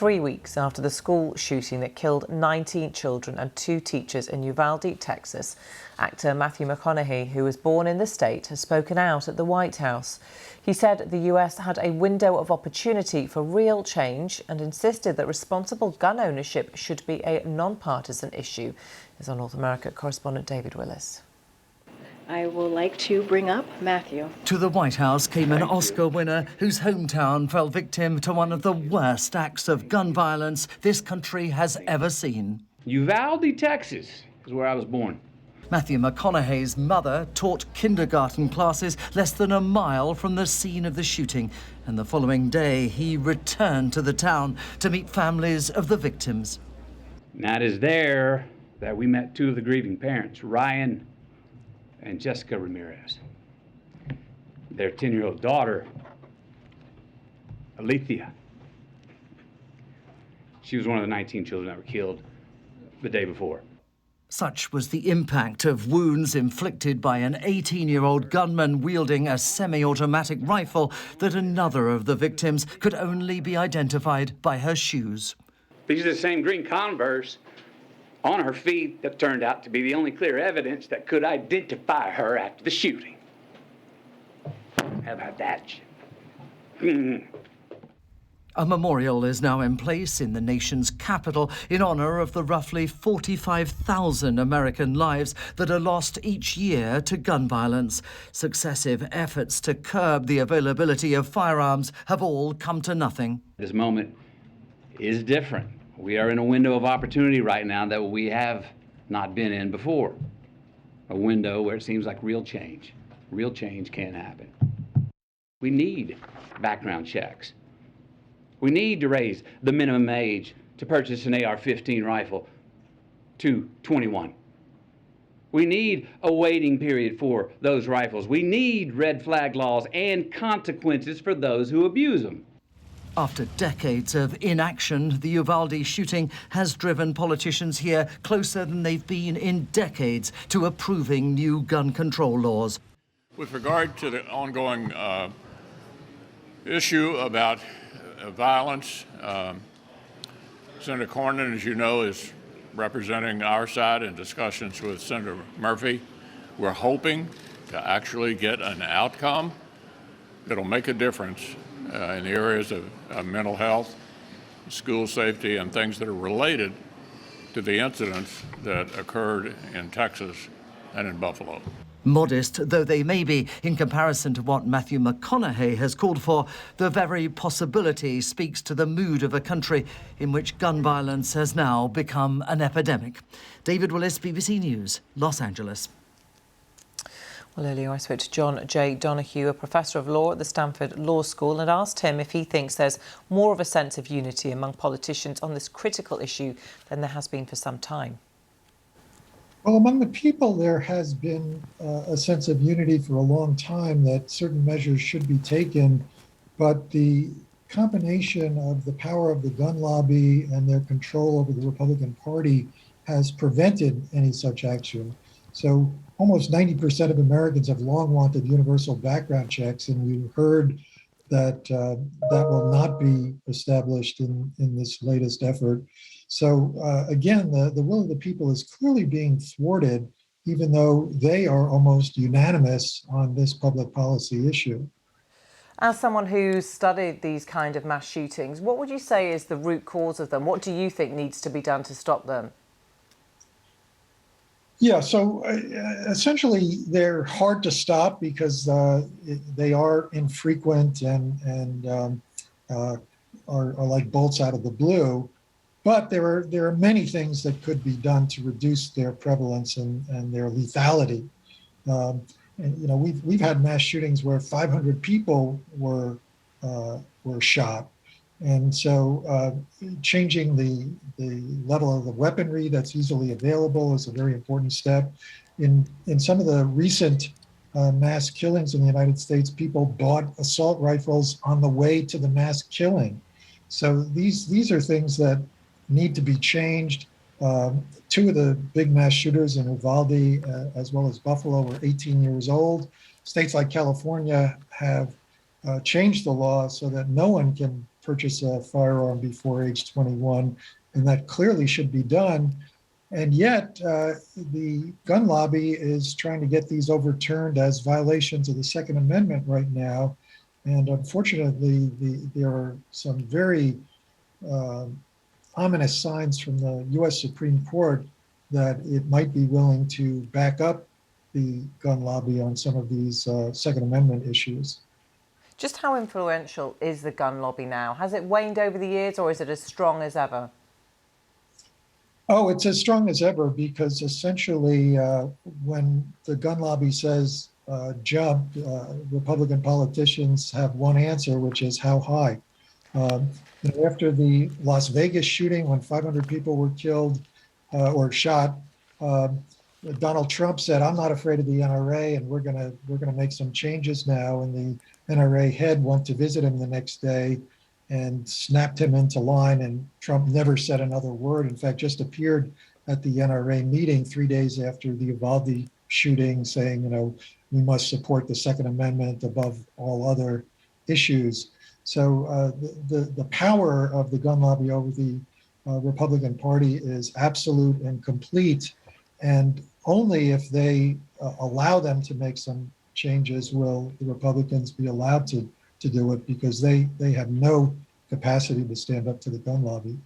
3 weeks after the school shooting that killed 19 children and 2 teachers in Uvalde, Texas. Actor Matthew McConaughey, who was born in the state, has spoken out at the White House. He said the US had a window of opportunity for real change and insisted that responsible gun ownership should be a non-partisan issue. Here's our North America correspondent David Willis. I will like to bring up Matthew. To the White House came an Oscar winner whose hometown fell victim to one of the worst acts of gun violence this country has ever seen. Uvalde, Texas is where I was born. Matthew McConaughey's mother taught kindergarten classes less than a mile from the scene of the shooting, and the following day he returned to the town to meet families of the victims. Now it is there that we met 2 of the grieving parents, Ryan and Jessica Ramirez. Their 10-year-old daughter, Alethea. She was one of the 19 children that were killed the day before. Such was the impact of wounds inflicted by an 18-year-old gunman wielding a semi-automatic rifle that another of the victims could only be identified by her shoes. These are the same green Converse on her feet that turned out to be the only clear evidence that could identify her after the shooting. How about that? A memorial is now in place in the nation's capital in honor of the roughly 45,000 American lives that are lost each year to gun violence. Successive efforts to curb the availability of firearms have all come to nothing. This moment is different. We are in a window of opportunity right now that we have not been in before. A window where it seems like real change can happen. We need background checks. We need to raise the minimum age to purchase an AR-15 rifle to 21. We need a waiting period for those rifles. We need red flag laws and consequences for those who abuse them. After decades of inaction, the Uvalde shooting has driven politicians here closer than they've been in decades to approving new gun control laws. With regard to the ongoing issue about violence, Senator Cornyn, as you know, is representing our side in discussions with Senator Murphy. We're hoping to actually get an outcome that'll make a difference in the areas of mental health, school safety, and things that are related to the incidents that occurred in Texas and in Buffalo. Modest though they may be in comparison to what Matthew McConaughey has called for, the very possibility speaks to the mood of a country in which gun violence has now become an epidemic. David Willis, BBC News, Los Angeles. Well, earlier I spoke to John J. Donoghue, a professor of law at the Stanford Law School, and asked him if he thinks there's more of a sense of unity among politicians on this critical issue than there has been for some time. Well, among the people, there has been a sense of unity for a long time that certain measures should be taken, but the combination of the power of the gun lobby and their control over the Republican Party has prevented any such action. So almost 90% of Americans have long wanted universal background checks, and we heard that that will not be established in this latest effort. So again, the will of the people is clearly being thwarted, even though they are almost unanimous on this public policy issue. As someone who's studied these kind of mass shootings, what would you say is the root cause of them? What do you think needs to be done to stop them? Yeah, so essentially they're hard to stop because they are infrequent and are like bolts out of the blue. But there are many things that could be done to reduce their prevalence and their lethality. And you know, we've had mass shootings where 500 people were shot. And so changing the level of the weaponry that's easily available is a very important step. In some of the recent mass killings in the United States, people bought assault rifles on the way to the mass killing. So these are things that need to be changed. 2 of the big mass shooters in Uvalde, as well as Buffalo, were 18 years old. States like California have changed the law so that no one can purchase a firearm before age 21, and that clearly should be done. And yet, the gun lobby is trying to get these overturned as violations of the Second Amendment right now. And unfortunately, there are some very ominous signs from the US Supreme Court that it might be willing to back up the gun lobby on some of these Second Amendment issues. Just how influential is the gun lobby now? Has it waned over the years, or is it as strong as ever? Oh, it's as strong as ever, because essentially when the gun lobby says jump, Republican politicians have one answer, which is how high. After the Las Vegas shooting, when 500 people were killed or shot, Donald Trump said, "I'm not afraid of the NRA, and we're gonna make some changes now." And the NRA head went to visit him the next day and snapped him into line. And Trump never said another word. In fact, just appeared at the NRA meeting 3 days after the Uvalde shooting, saying, we must support the Second Amendment above all other issues. So the power of the gun lobby over the Republican Party is absolute and complete. And only if they allow them to make some changes will the Republicans be allowed to do it, because they have no capacity to stand up to the gun lobby.